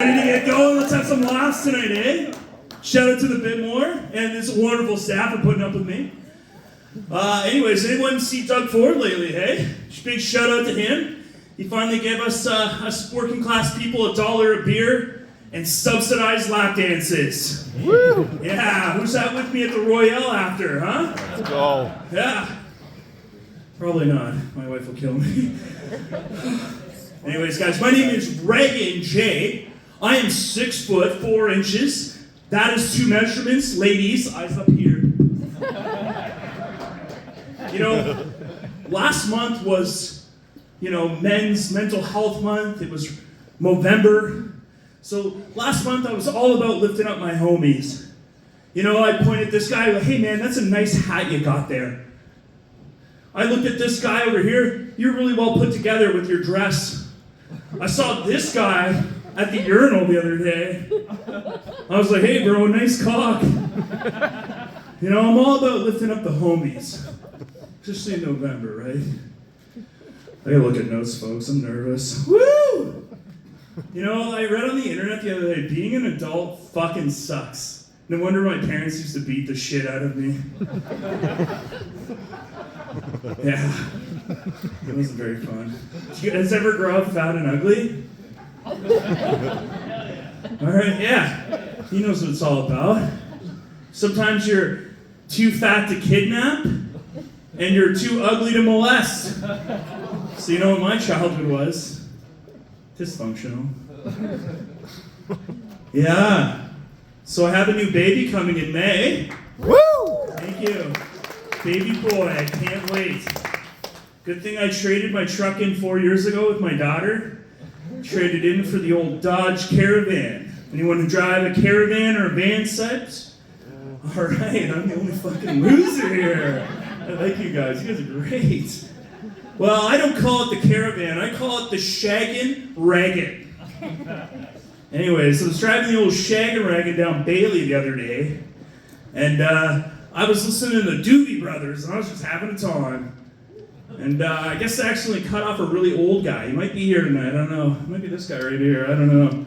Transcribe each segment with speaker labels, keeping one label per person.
Speaker 1: Ready to get going? Let's have some laughs tonight, eh? Shout out to the Biltmore and this wonderful staff for putting up with me. Anyways, anyone see Doug Ford lately, hey? Big shout out to him. He finally gave us working class people $1 a beer and subsidized lap dances.
Speaker 2: Woo!
Speaker 1: Yeah, who's that with me at the Royale after, huh?
Speaker 2: Let's go.
Speaker 1: Yeah. Probably not. My wife will kill me. Anyways, guys, my name is Reagan J. I am 6 foot 4 inches. That is 2 measurements. Ladies, eyes up here. You know, last month was, Men's Mental Health Month. It was Movember. So last month I was all about lifting up my homies. I pointed at this guy, like, hey man, that's a nice hat you got there. I looked at this guy over here, you're really well put together with your dress. I saw this guy at the urinal the other day. I was like, hey bro, nice cock. I'm all about lifting up the homies. Especially in November, right? I gotta look at notes, folks, I'm nervous. Woo! I read on the internet the other day, being an adult fucking sucks. No wonder my parents used to beat the shit out of me. Yeah, it wasn't very fun. Did you guys ever grow up fat and ugly? Alright, yeah. He knows what it's all about. Sometimes you're too fat to kidnap, and you're too ugly to molest. So you know what my childhood was? Dysfunctional. Yeah. So I have a new baby coming in May.
Speaker 2: Woo!
Speaker 1: Thank you. Baby boy, I can't wait. Good thing I traded my truck in 4 years ago with my daughter. Traded in for the old Dodge Caravan. Anyone who drive a Caravan or a van set? Alright, I'm the only fucking loser here. I like you guys. You guys are great. Well, I don't call it the Caravan. I call it the Shaggin' Raggin'. Anyways, I was driving the old Shaggin' Raggin' down Bailey the other day, and I was listening to the Doobie Brothers, and I was just having a time. And I guess I accidentally cut off a really old guy. He might be here tonight. I don't know. It might be this guy right here. I don't know.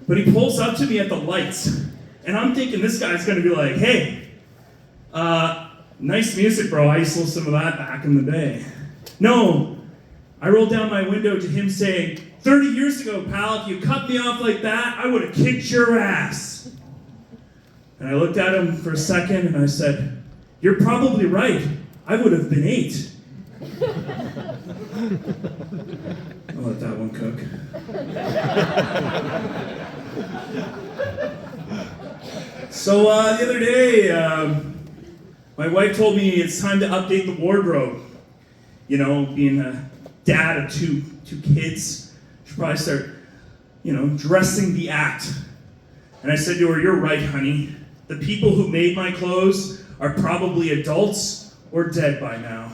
Speaker 1: But he pulls up to me at the lights, and I'm thinking this guy's going to be like, hey, nice music, bro. I used to listen to that back in the day. No, I rolled down my window to him saying, 30 years ago, pal, if you cut me off like that, I would have kicked your ass. And I looked at him for a second and I said, you're probably right. I would have been 8. I'll let that one cook. So the other day, my wife told me it's time to update the wardrobe. Being a dad of two kids, should probably start, dressing the act. And I said to her, you're right, honey. The people who made my clothes are probably adults or dead by now.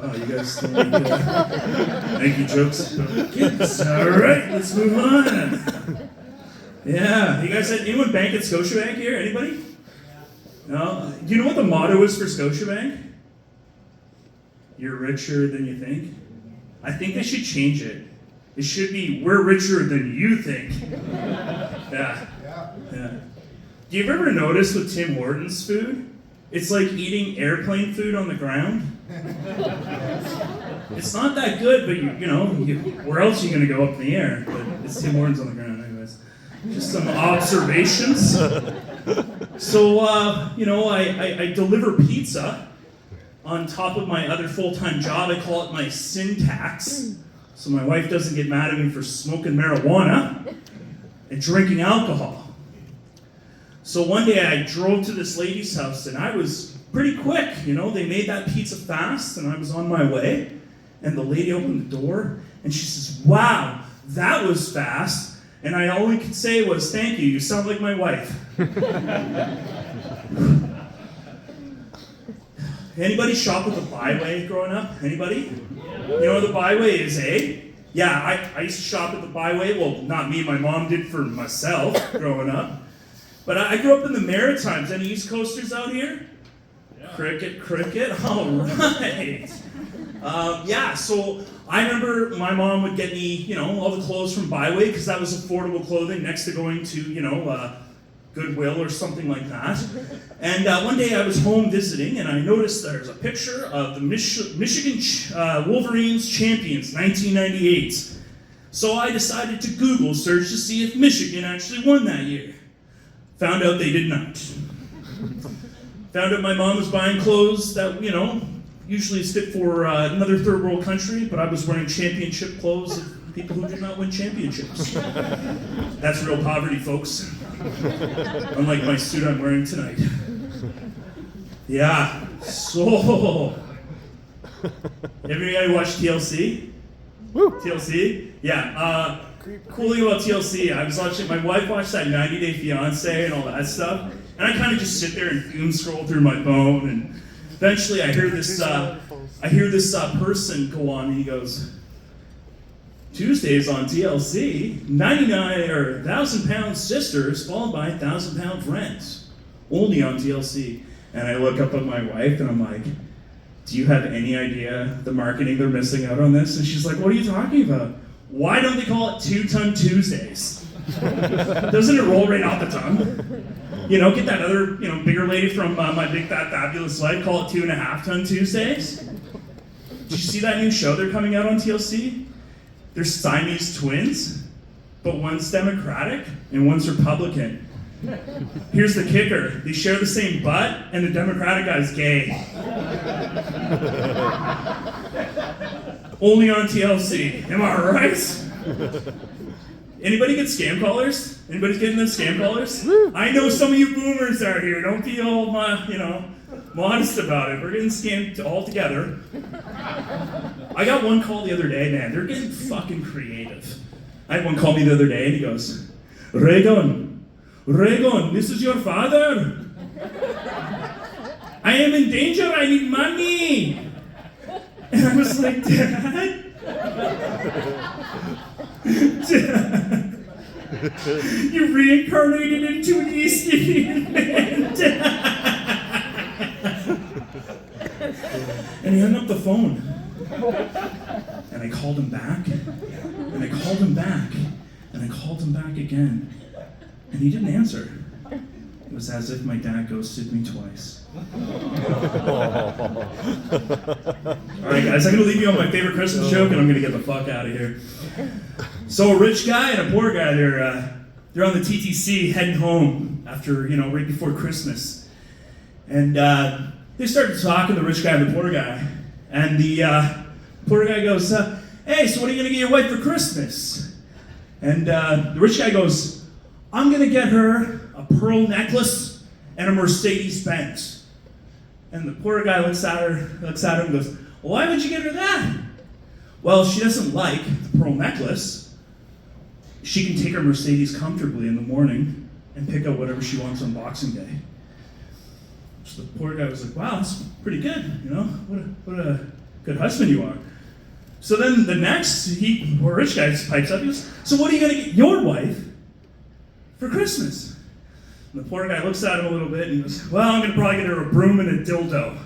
Speaker 1: Oh, you guys still need thank you jokes about kids. All right, let's move on. Yeah, you guys had anyone bank at Scotiabank here? Anybody? No? Do you know what the motto is for Scotiabank? You're richer than you think. I think they should change it. It should be, we're richer than you think. Yeah. Do you ever notice with Tim Hortons food? It's like eating airplane food on the ground. It's not that good, but where else are you going to go up in the air? But it's Tim Hortons on the ground anyways. Just some observations. So, I deliver pizza on top of my other full-time job. I call it my sin tax. So my wife doesn't get mad at me for smoking marijuana and drinking alcohol. So one day I drove to this lady's house and I was pretty quick. They made that pizza fast and I was on my way. And the lady opened the door and she says, wow, that was fast. And all I could say was, thank you, you sound like my wife. Anybody shop at the Byway growing up? Anybody? You know what the Byway is, eh? Yeah, I used to shop at the Byway. Well, not me, my mom did for myself growing up. But I grew up in the Maritimes. Any East Coasters out here? Yeah. Cricket. All right. So I remember my mom would get me, all the clothes from Byway because that was affordable clothing next to going to, Goodwill or something like that. And one day I was home visiting and I noticed there's a picture of the Michigan Wolverines champions, 1998. So I decided to Google search to see if Michigan actually won that year. Found out they did not. Found out my mom was buying clothes that, usually is fit for another third world country, but I was wearing championship clothes of people who did not win championships. That's real poverty, folks. Unlike my suit I'm wearing tonight. Yeah, so... Everybody watch TLC?
Speaker 2: Woo.
Speaker 1: TLC? Yeah, cool thing about TLC, I was watching, my wife watched that 90 Day Fiancé and all that stuff, and I kind of just sit there and doom scroll through my phone, and eventually I hear this person go on and he goes, Tuesdays on TLC, 1,000-pound sisters followed by 1,000-pound friends. Only on TLC. And I look up at my wife and I'm like, do you have any idea the marketing they're missing out on this? And she's like, what are you talking about? Why don't they call it 2-Ton Tuesdays? Doesn't it roll right off the tongue? Get that other, bigger lady from My Big Fat Fabulous Life, call it 2.5-Ton Tuesdays? Did you see that new show they're coming out on TLC? They're Siamese twins, but one's Democratic and one's Republican. Here's the kicker. They share the same butt, and the Democratic guy's gay. Only on TLC. Am I right? Anybody get scam callers? Anybody's getting the scam callers? I know some of you boomers are here. Don't be all, modest about it. We're getting scammed all together. I got one call the other day, man. They're getting fucking creative. I had one call me the other day, and he goes, Reagan, this is your father. I am in danger. I need money. And I was like, Dad? Dad? You reincarnated into an East Indian man, Dad. And he hung up the phone. And I called him back. And I called him back. And I called him back again. And he didn't answer. It was as if my dad ghosted me twice. Alright guys, I'm going to leave you on my favorite Christmas joke and I'm going to get the fuck out of here. So a rich guy and a poor guy, they're on the TTC heading home after, right before Christmas. And they started talking, the rich guy and the poor guy. And the poor guy goes, hey, so what are you going to get your wife for Christmas? And the rich guy goes, I'm going to get her a pearl necklace and a Mercedes-Benz. And the poor guy looks at him and goes, well, why would you get her that? Well, she doesn't like the pearl necklace. She can take her Mercedes comfortably in the morning and pick out whatever she wants on Boxing Day. So the poor guy was like, wow, that's pretty good, what a good husband you are. So then the next, poor rich guy pipes up, he goes, so what are you going to get your wife for Christmas? And the poor guy looks at him a little bit and he goes, well, I'm going to probably get her a broom and a dildo.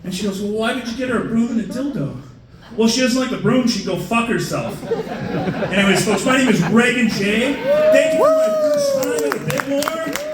Speaker 1: And she goes, well, why would you get her a broom and a dildo? Well, she doesn't like the broom, she'd go fuck herself. Anyways, folks, my name is Reagan J. Thank you for my first time at Biltmore.